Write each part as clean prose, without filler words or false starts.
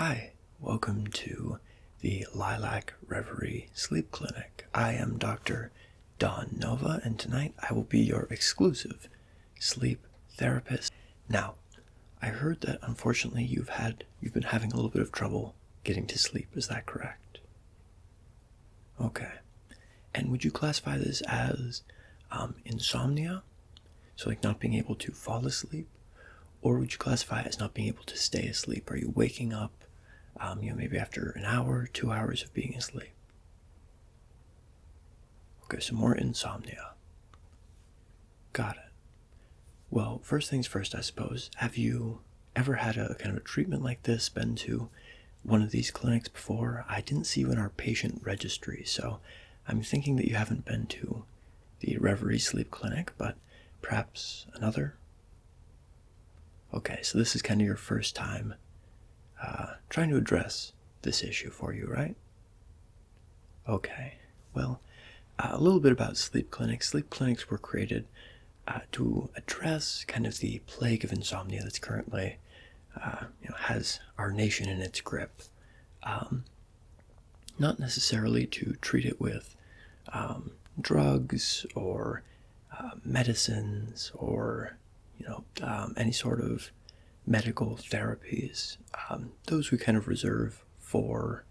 Hi, welcome to the Lilac Reverie Sleep Clinic. I am Dr. Don Nova, and tonight I will be your exclusive sleep therapist. Now, I heard that unfortunately you've been having a little bit of trouble getting to sleep. Is that correct? Okay. And would you classify this as insomnia? So like not being able to fall asleep? Or would you classify it as not being able to stay asleep? Are you waking up, maybe after an hour, 2 hours of being asleep? Okay, so more insomnia. Got it. Well, first things first, I suppose. Have you ever had a kind of a treatment like this, been to one of these clinics before? I didn't see you in our patient registry, so I'm thinking that you haven't been to the Reverie Sleep Clinic, but perhaps another? Okay, so this is kind of your first time trying to address this issue for you, right? Okay, well, a little bit about sleep clinics. Sleep clinics were created to address kind of the plague of insomnia that's currently has our nation in its grip. Not necessarily to treat it with drugs or medicines or any sort of medical therapies. Those we kind of reserve for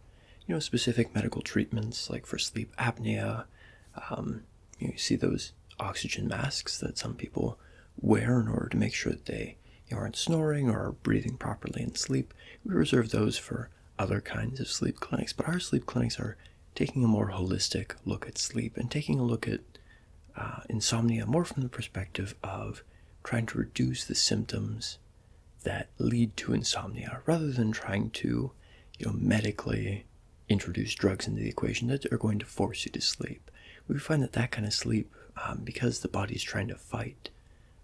specific medical treatments, like for sleep apnea. You see those oxygen masks that some people wear in order to make sure that they aren't snoring or are breathing properly in sleep. We reserve those for other kinds of sleep clinics, but our sleep clinics are taking a more holistic look at sleep and taking a look at insomnia more from the perspective of trying to reduce the symptoms that lead to insomnia, rather than trying to medically introduce drugs into the equation that are going to force you to sleep. We find that kind of sleep, because the body's trying to fight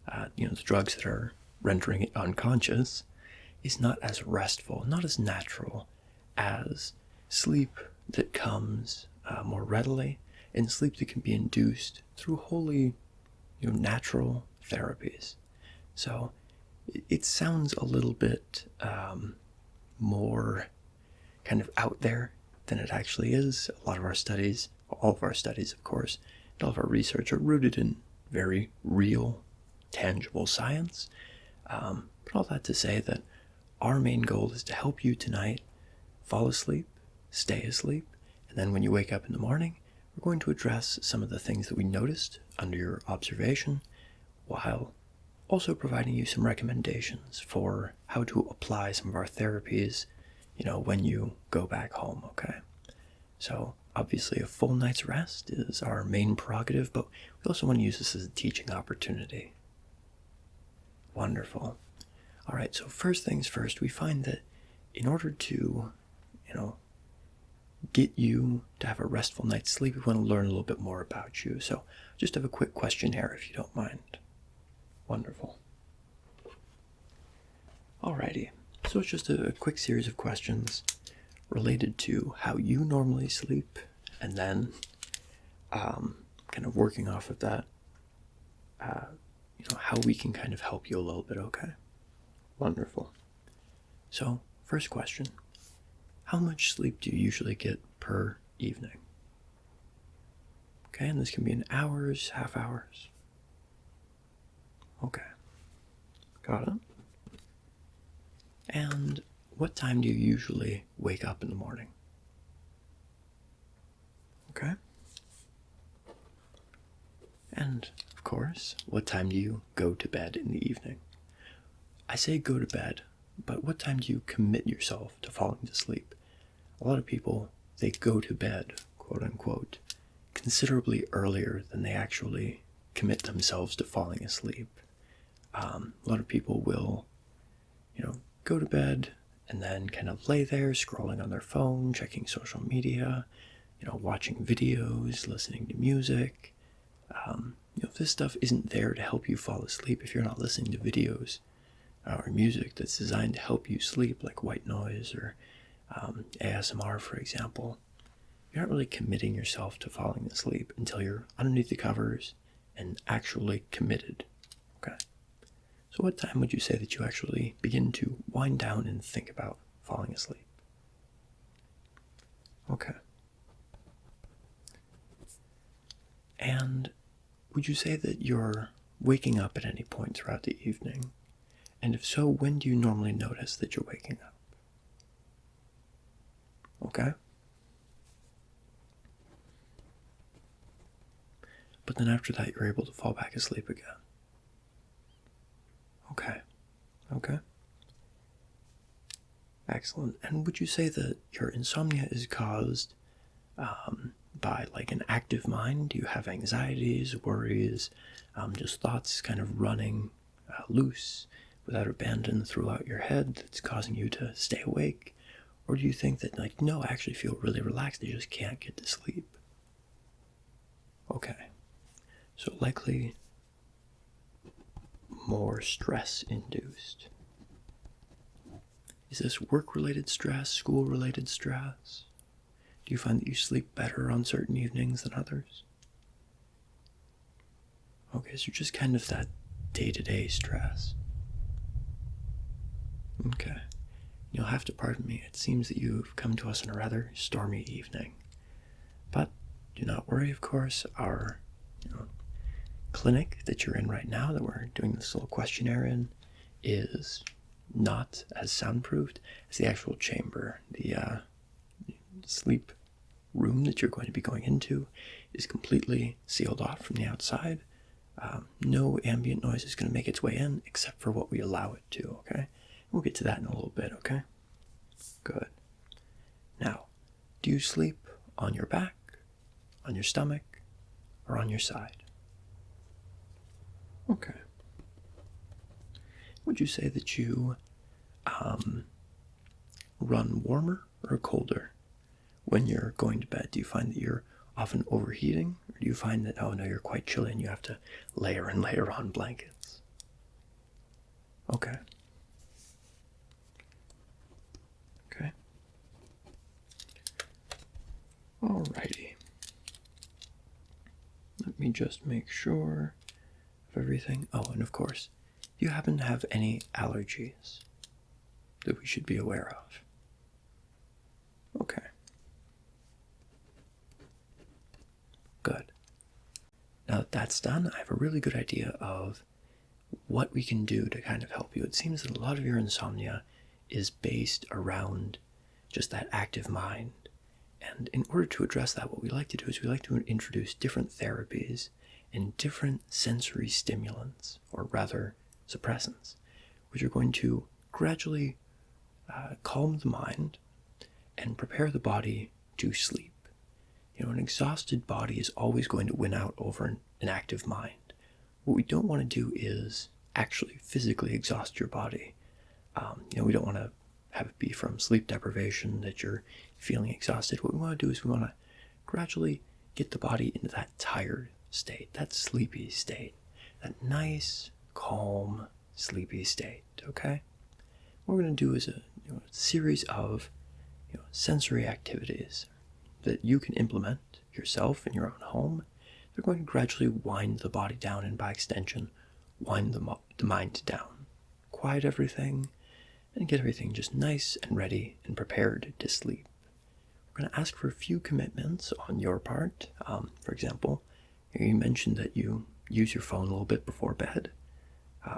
the drugs that are rendering it unconscious, is not as restful, not as natural as sleep that comes more readily, and sleep that can be induced through wholly natural therapies. So it sounds a little bit more kind of out there than it actually is. A lot of our studies, all of our studies, of course, and all of our research are rooted in very real, tangible science. But all that to say that our main goal is to help you tonight fall asleep, stay asleep, and then when you wake up in the morning, we're going to address some of the things that we noticed under your observation, while also providing you some recommendations for how to apply some of our therapies, when you go back home, okay? So, obviously a full night's rest is our main prerogative, but we also want to use this as a teaching opportunity. Wonderful. All right, so first things first, we find that in order to, get you to have a restful night's sleep, we want to learn a little bit more about you. So just have a quick questionnaire if you don't mind. Wonderful. Alrighty, so it's just a quick series of questions related to how you normally sleep, and then kind of working off of that, how we can kind of help you a little bit, okay? Wonderful. So, first question. How much sleep do you usually get per evening? Okay, and this can be in hours, half hours. Okay. Got it. And what time do you usually wake up in the morning? Okay. And, of course, what time do you go to bed in the evening? I say go to bed, but what time do you commit yourself to falling to sleep? A lot of people, they go to bed, quote unquote, considerably earlier than they actually commit themselves to falling asleep. A lot of people will, go to bed and then kind of lay there scrolling on their phone, checking social media, watching videos, listening to music. If this stuff isn't there to help you fall asleep, if you're not listening to videos or music that's designed to help you sleep, like white noise or ASMR, for example, you're not really committing yourself to falling asleep until you're underneath the covers and actually committed. Okay. So what time would you say that you actually begin to wind down and think about falling asleep? Okay. And would you say that you're waking up at any point throughout the evening? And if so, when do you normally notice that you're waking up? Okay. But then after that, you're able to fall back asleep again. Okay. Okay. Excellent. And would you say that your insomnia is caused by like an active mind? Do you have anxieties, worries, just thoughts kind of running loose without abandon throughout your head that's causing you to stay awake? Or do you think that, like, no, I actually feel really relaxed, I just can't get to sleep? Okay. So likely more stress-induced. Is this work-related stress, school-related stress? Do you find that you sleep better on certain evenings than others? Okay, so just kind of that day-to-day stress. Okay. You'll have to pardon me. It seems that you've come to us on a rather stormy evening. But do not worry, of course. Our clinic that you're in right now, that we're doing this little questionnaire in, is not as soundproofed as the actual chamber. The sleep room that you're going to be going into is completely sealed off from the outside. No ambient noise is going to make its way in except for what we allow it to, okay? We'll get to that in a little bit, okay? Good. Now, do you sleep on your back, on your stomach, or on your side? Okay. Would you say that you run warmer or colder when you're going to bed? Do you find that you're often overheating, or do you find that, oh no, you're quite chilly and you have to layer and layer on blankets? Okay. Okay. Alrighty. Let me just make sure of everything. Oh, and of course, do you happen to have any allergies that we should be aware of? Okay. Good. Now that that's done, I have a really good idea of what we can do to kind of help you. It seems that a lot of your insomnia is based around just that active mind. And in order to address that, what we like to do is we like to introduce different therapies and different sensory stimulants, or rather suppressants, which are going to gradually calm the mind and prepare the body to sleep. An exhausted body is always going to win out over an active mind. What we don't want to do is actually physically exhaust your body. We don't want to have it be from sleep deprivation that you're feeling exhausted. What we want to do is we want to gradually get the body into that tired state, that sleepy state, that nice, calm, sleepy state, okay? What we're going to do is a series of sensory activities that you can implement yourself in your own home. They're going to gradually wind the body down, and by extension, wind the mind down. Quiet everything, and get everything just nice and ready and prepared to sleep. We're going to ask for a few commitments on your part. For example, you mentioned that you use your phone a little bit before bed.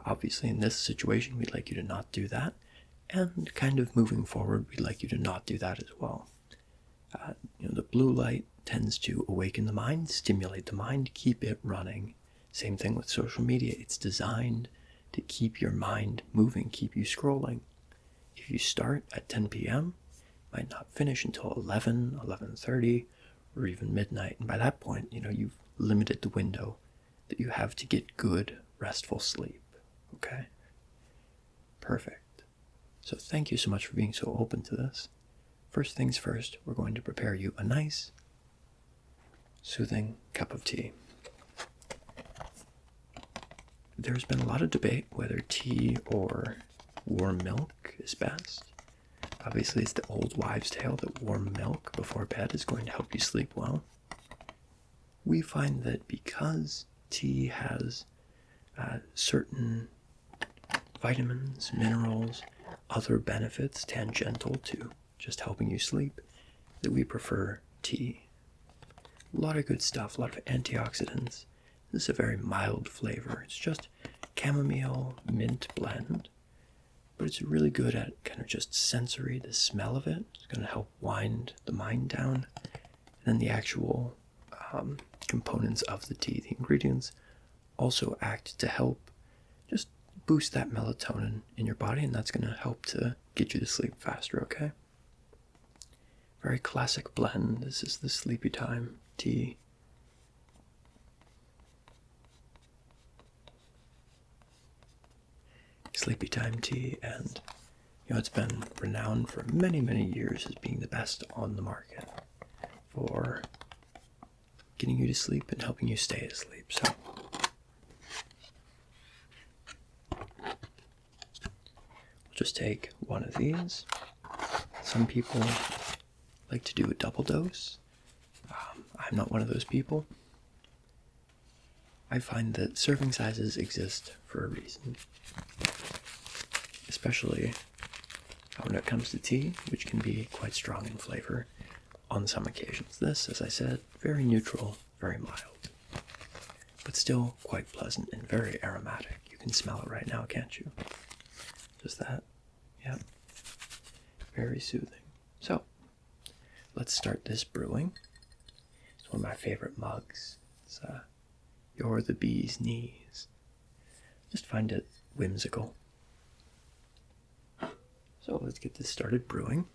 Obviously, in this situation, we'd like you to not do that. And kind of moving forward, we'd like you to not do that as well. The blue light tends to awaken the mind, stimulate the mind, keep it running. Same thing with social media. It's designed to keep your mind moving, keep you scrolling. If you start at 10 p.m., you might not finish until 11, 11:30, or even midnight. And by that point, you've limited the window that you have to get good, restful sleep. Okay? Perfect. So thank you so much for being so open to this. First things first, we're going to prepare you a nice, soothing cup of tea. There's been a lot of debate whether tea or warm milk is best. Obviously, it's the old wives' tale that warm milk before bed is going to help you sleep well. We find that because tea has certain vitamins, minerals, other benefits tangential to just helping you sleep, that we prefer tea. A lot of good stuff, a lot of antioxidants. This is a very mild flavor. It's just chamomile mint blend, but it's really good at kind of just sensory, the smell of it. It's going to help wind the mind down. And then the actual components of the tea, the ingredients, also act to help just boost that melatonin in your body, and that's going to help to get you to sleep faster, okay? Very classic blend. This is the Sleepy Time tea. Sleepy Time tea, and it's been renowned for many, many years as being the best on the market for getting you to sleep and helping you stay asleep. So we'll just take one of these. Some people like to do a double dose. I'm not one of those people. I find that serving sizes exist for a reason, especially when it comes to tea, which can be quite strong in flavor on some occasions. This, as I said, very neutral, very mild, but still quite pleasant and very aromatic. You can smell it right now, can't you? Just that. Yep. Very soothing. So, let's start this brewing. It's one of my favorite mugs. It's You're the Bee's Knees. Just find it whimsical. So let's get this started brewing.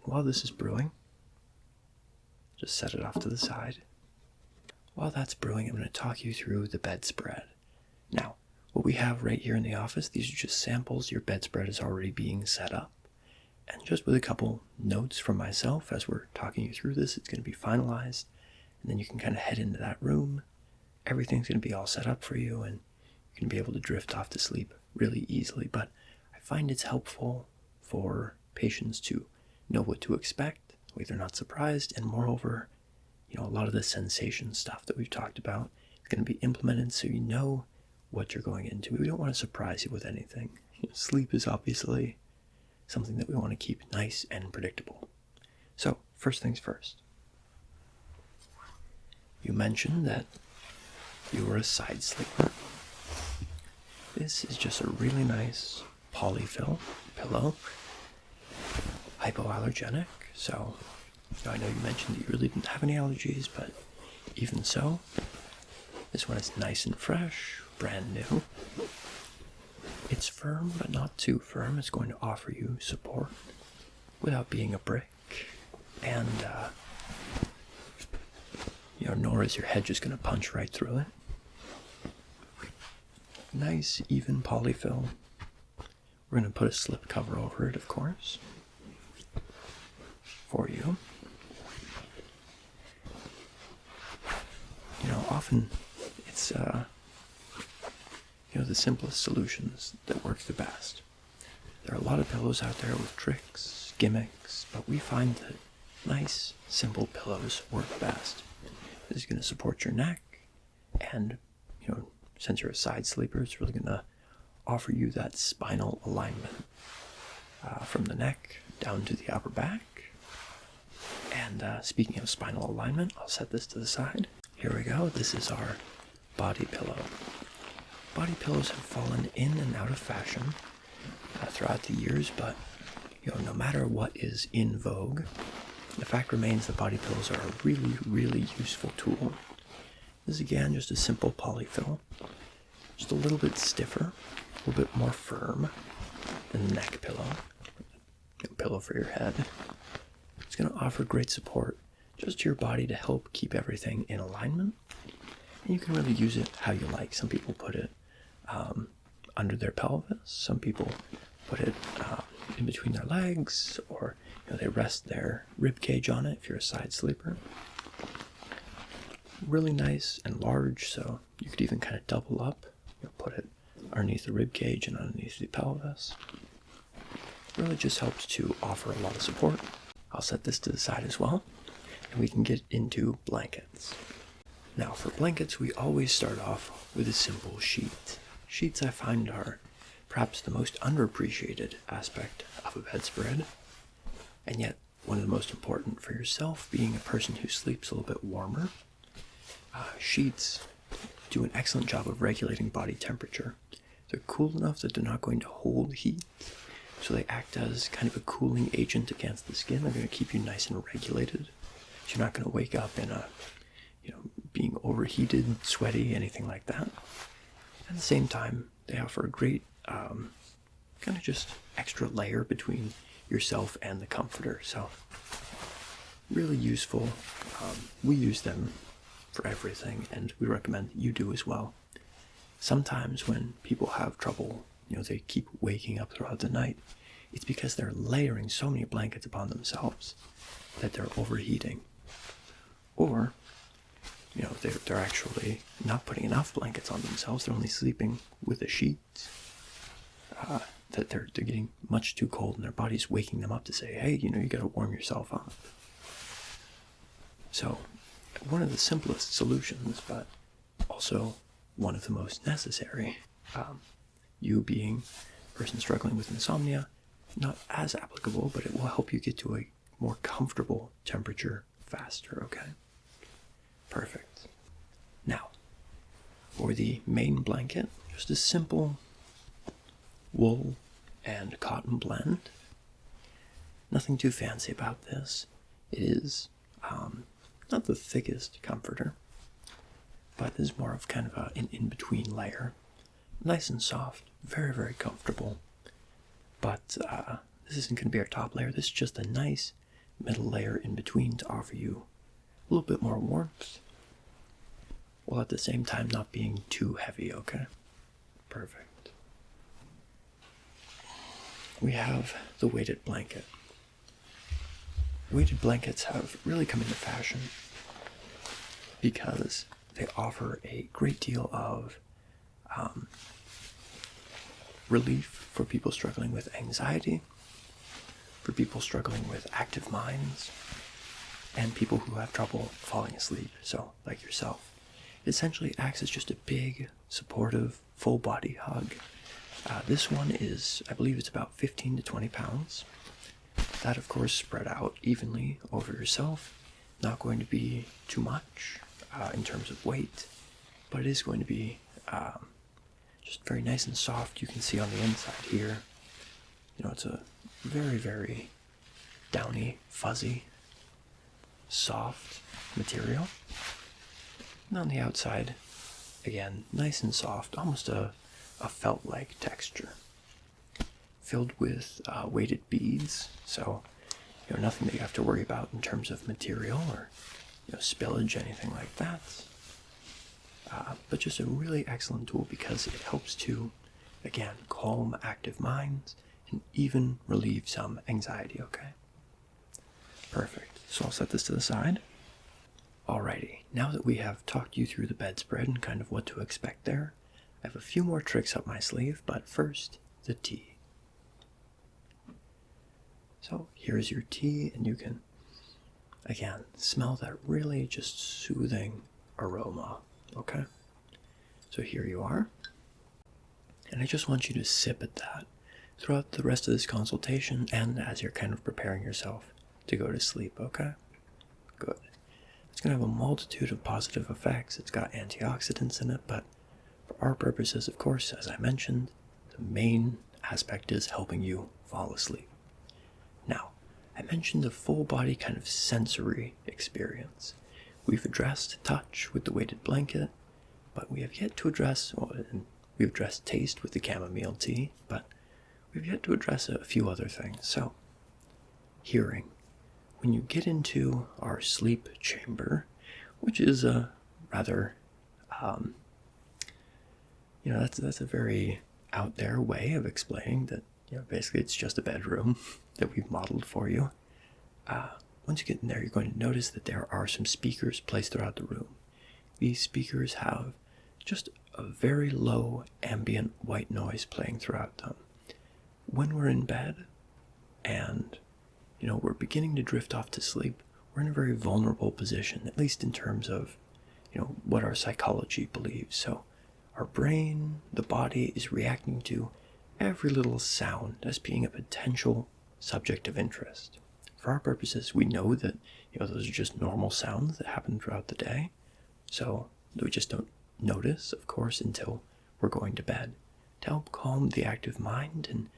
And while this is brewing, just set it off to the side. While that's brewing, I'm going to talk you through the bedspread. Now, what we have right here in the office, these are just samples. Your bedspread is already being set up. And just with a couple notes from myself as we're talking you through this, it's going to be finalized. And then you can kind of head into that room. Everything's going to be all set up for you, and you can be able to drift off to sleep really easily. But I find it's helpful for patients to know what to expect, so they're not surprised, and moreover, a lot of the sensation stuff that we've talked about is going to be implemented so you know what you're going into. We don't want to surprise you with anything. Sleep is obviously something that we want to keep nice and predictable. So, first things first. You mentioned that you were a side sleeper. This is just a really nice polyfill pillow, hypoallergenic. So, I know you mentioned that you really didn't have any allergies, but even so, this one is nice and fresh, brand new. It's firm, but not too firm. It's going to offer you support without being a brick. And, nor is your head just going to punch right through it. Nice, even polyfill. We're going to put a slip cover over it, of course, for you. Often it's, the simplest solutions that work the best. There are a lot of pillows out there with tricks, gimmicks, but we find that nice, simple pillows work best. This is going to support your neck, and, since you're a side sleeper, it's really going to offer you that spinal alignment from the neck down to the upper back. And speaking of spinal alignment, I'll set this to the side. Here we go. This is our body pillow. Body pillows have fallen in and out of fashion throughout the years, but no matter what is in vogue, the fact remains that body pillows are a really, really useful tool. This is again just a simple polyfill, just a little bit stiffer, a little bit more firm than the neck pillow, pillow for your head. It's going to offer great support just to your body to help keep everything in alignment. And you can really use it how you like. Some people put it under their pelvis. Some people put it in between their legs, or they rest their rib cage on it if you're a side sleeper. Really nice and large, so you could even kind of double up. Put it underneath the rib cage and underneath the pelvis. Really just helps to offer a lot of support. I'll set this to the side as well, and we can get into blankets. Now for blankets, we always start off with a simple sheet. Sheets I find are perhaps the most underappreciated aspect of a bedspread, and yet one of the most important for yourself, being a person who sleeps a little bit warmer. Sheets do an excellent job of regulating body temperature. They're cool enough that they're not going to hold heat, so they act as kind of a cooling agent against the skin. They're going to keep you nice and regulated, so you're not going to wake up in a, being overheated, sweaty, anything like that. At the same time, they offer a great kind of just extra layer between yourself and the comforter, so really useful. We use them for everything, and we recommend that you do as well. Sometimes when people have trouble, they keep waking up throughout the night, it's because they're layering so many blankets upon themselves that they're overheating. Or, they're actually not putting enough blankets on themselves. They're only sleeping with a sheet. That they're getting much too cold, and their body's waking them up to say, hey, you gotta warm yourself up. So, one of the simplest solutions, but also one of the most necessary, you being a person struggling with insomnia, not as applicable, but it will help you get to a more comfortable temperature faster, okay? Perfect. Now, for the main blanket, just a simple wool and cotton blend. Nothing too fancy about this. It is not the thickest comforter, but it is more of kind of an in-between layer. Nice and soft, very, very comfortable. But this isn't going to be our top layer. This is just a nice middle layer in between to offer you a little bit more warmth, while at the same time not being too heavy, okay? Perfect. We have the weighted blanket. Weighted blankets have really come into fashion because they offer a great deal of relief for people struggling with anxiety, for people struggling with active minds, and people who have trouble falling asleep, so like yourself. It essentially acts as just a big, supportive, full-body hug. This one is, I believe it's about 15 to 20 pounds. That, of course, spread out evenly over yourself. Not going to be too much in terms of weight, but it is going to be just very nice and soft. You can see on the inside here, it's a very, very downy, fuzzy, soft material. And on the outside, again, nice and soft, almost a felt-like texture, filled with weighted beads, so nothing that you have to worry about in terms of material or spillage, anything like that. But just a really excellent tool because it helps to, again, calm active minds and even relieve some anxiety, okay? Perfect. So I'll set this to the side. Alrighty, now that we have talked you through the bedspread and kind of what to expect there, I have a few more tricks up my sleeve, but first, the tea. So here's your tea, and you can, again, smell that really just soothing aroma, okay? So here you are, and I just want you to sip at that throughout the rest of this consultation and as you're kind of preparing yourself to go to sleep, okay? Good. It's going to have a multitude of positive effects. It's got antioxidants in it, but for our purposes, of course, as I mentioned, the main aspect is helping you fall asleep. Now, I mentioned the full body kind of sensory experience. We've addressed touch with the weighted blanket, but we have yet to address, we've addressed taste with the chamomile tea, but we've yet to address a few other things. So, hearing. When you get into our sleep chamber, which is a rather, that's a very out there way of explaining that, basically it's just a bedroom that we've modeled for you. Once you get in there, you're going to notice that there are some speakers placed throughout the room. These speakers have just a very low ambient white noise playing throughout them. When we're in bed and we're beginning to drift off to sleep, we're in a very vulnerable position, at least in terms of, what our psychology believes. So our brain, the body, is reacting to every little sound as being a potential subject of interest. For our purposes, we know that those are just normal sounds that happen throughout the day, so we just don't notice, of course, until we're going to bed, to help calm the active mind and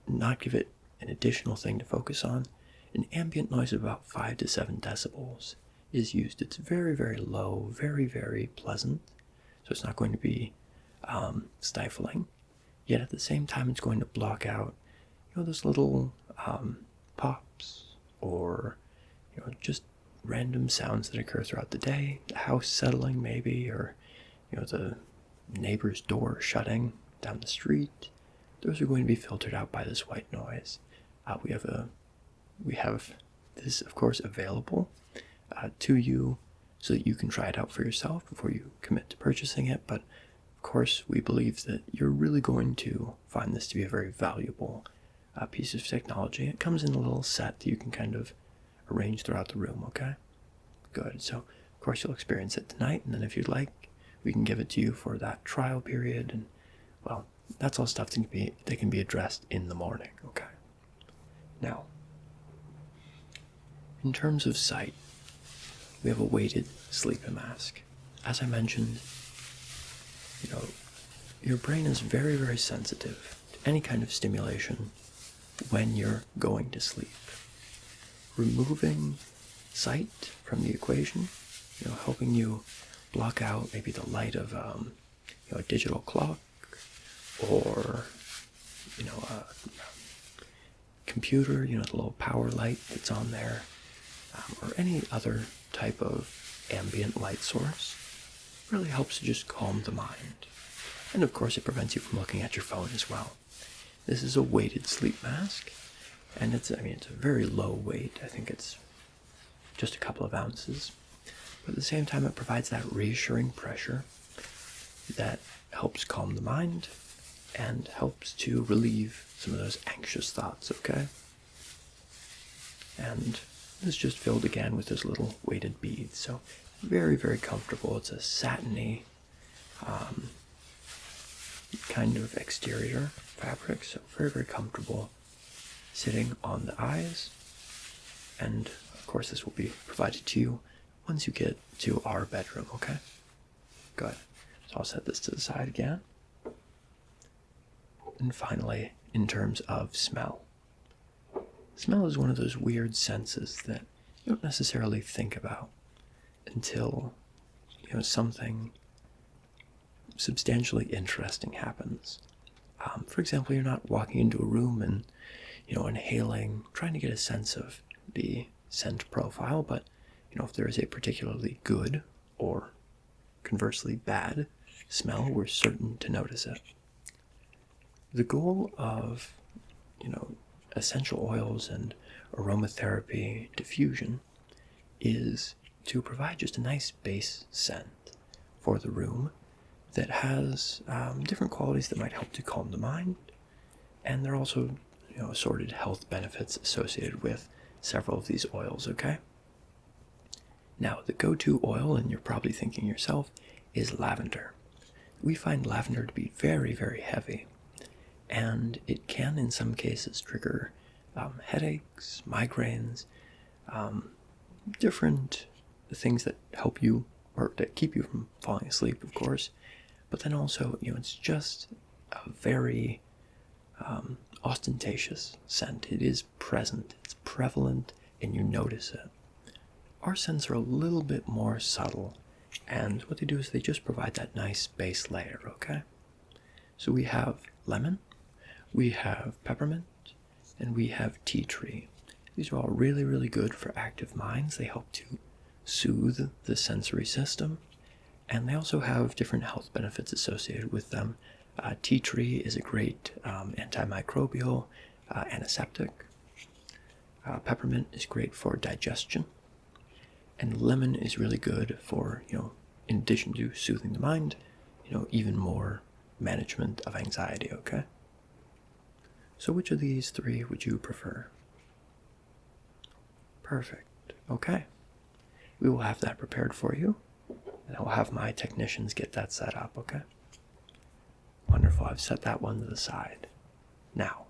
not give it an additional thing to focus on. An ambient noise of about 5 to 7 decibels is used. It's very, very low, very, very pleasant, so it's not going to be stifling, yet at the same time it's going to block out those little pops or just random sounds that occur throughout the day, the house settling maybe, or the neighbor's door shutting down the street. Those are going to be filtered out by this white noise. We have this, of course, available to you so that you can try it out for yourself before you commit to purchasing it. But of course, we believe that you're really going to find this to be a very valuable piece of technology. It comes in a little set that you can kind of arrange throughout the room, okay? Good. So, of course, you'll experience it tonight, and then if you'd like, we can give it to you for that trial period, and, well, that's all stuff that can be addressed in the morning, okay? Now, in terms of sight, we have a weighted sleeping mask. As I mentioned, your brain is very, very sensitive to any kind of stimulation when you're going to sleep. Removing sight from the equation, helping you block out maybe the light of a digital clock or a computer, the little power light that's on there, or any other type of ambient light source, really helps to just calm the mind. And of course it prevents you from looking at your phone as well. This is a weighted sleep mask, and it's a very low weight. I think it's just a couple of ounces. But at the same time, it provides that reassuring pressure that helps calm the mind and helps to relieve some of those anxious thoughts, okay? And it's just filled again with this little weighted beads. So very, very comfortable. It's a satiny kind of exterior fabric, so very, very comfortable sitting on the eyes. And of course this will be provided to you once you get to our bedroom, okay? Good. So I'll set this to the side again. And finally, in terms of smell. Smell is one of those weird senses that you don't necessarily think about until something substantially interesting happens. For example, you're not walking into a room and inhaling, trying to get a sense of the scent profile, but if there is a particularly good or conversely bad smell, we're certain to notice it. The goal of essential oils and aromatherapy diffusion is to provide just a nice base scent for the room that has different qualities that might help to calm the mind, and there are also assorted health benefits associated with several of these oils, okay? Now, the go-to oil, and you're probably thinking yourself, is lavender. We find lavender to be very, very heavy, and it can in some cases trigger headaches, migraines, different things that help you or that keep you from falling asleep, of course. But then also, it's just a very ostentatious scent. It is present, it's prevalent, and you notice it. Our scents are a little bit more subtle, and what they do is they just provide that nice base layer, okay? So we have lemon, we have peppermint, and we have tea tree. These are all really, really good for active minds. They help to soothe the sensory system, and they also have different health benefits associated with them. Tea tree is a great antimicrobial antiseptic. Peppermint is great for digestion, and lemon is really good for, in addition to soothing the mind, even more management of anxiety, okay? So which of these three would you prefer? Perfect. Okay. we will have that prepared for you, and I will have my technicians get that set up, okay? Wonderful, I've set that one to the side. Now,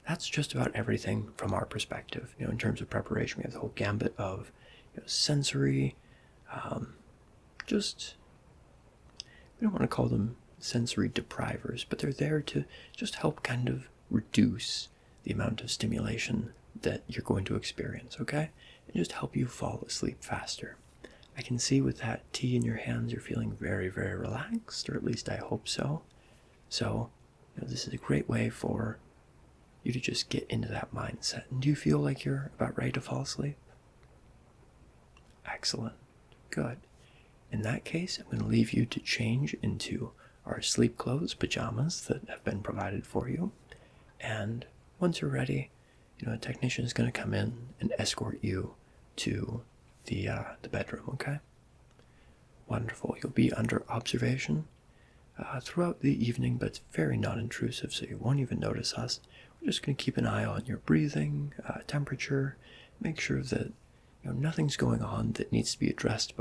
that's just about everything from our perspective. In terms of preparation, we have the whole gambit of sensory, we don't want to call them sensory deprivers, but they're there to just help kind of reduce the amount of stimulation that you're going to experience, okay? And just help you fall asleep faster. I can see with that tea in your hands, you're feeling very, very relaxed, or at least I hope so. So, this is a great way for you to just get into that mindset. And do you feel like you're about ready to fall asleep? Excellent. Good. In that case, I'm going to leave you to change into our sleep clothes, pajamas that have been provided for you. And once you're ready, a technician is going to come in and escort you to the bedroom, okay? Wonderful. You'll be under observation throughout the evening, but it's very non-intrusive, so you won't even notice us. We're just going to keep an eye on your breathing, temperature, make sure that nothing's going on that needs to be addressed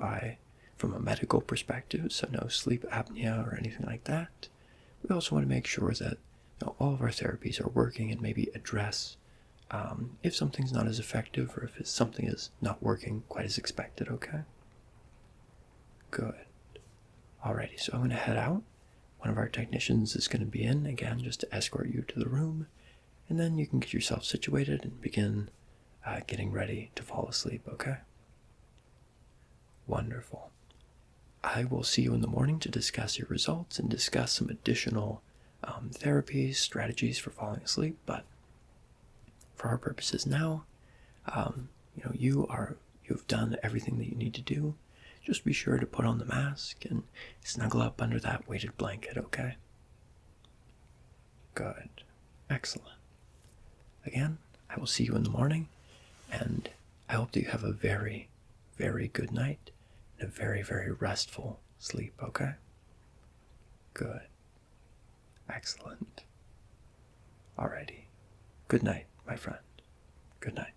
from a medical perspective, so no sleep apnea or anything like that. We also want to make sure that all of our therapies are working and maybe address if something's not as effective or if something is not working quite as expected, okay? Good. Alrighty, so I'm going to head out. One of our technicians is going to be in, again, just to escort you to the room, and then you can get yourself situated and begin getting ready to fall asleep, okay? Wonderful. I will see you in the morning to discuss your results and discuss some additional therapies, strategies for falling asleep, but for our purposes now, you've done everything that you need to do. Just be sure to put on the mask and snuggle up under that weighted blanket, okay? Good. Excellent. Again, I will see you in the morning, and I hope that you have a very, very good night and a very, very restful sleep, okay? Good. Excellent. Alrighty. Good night, my friend. Good night.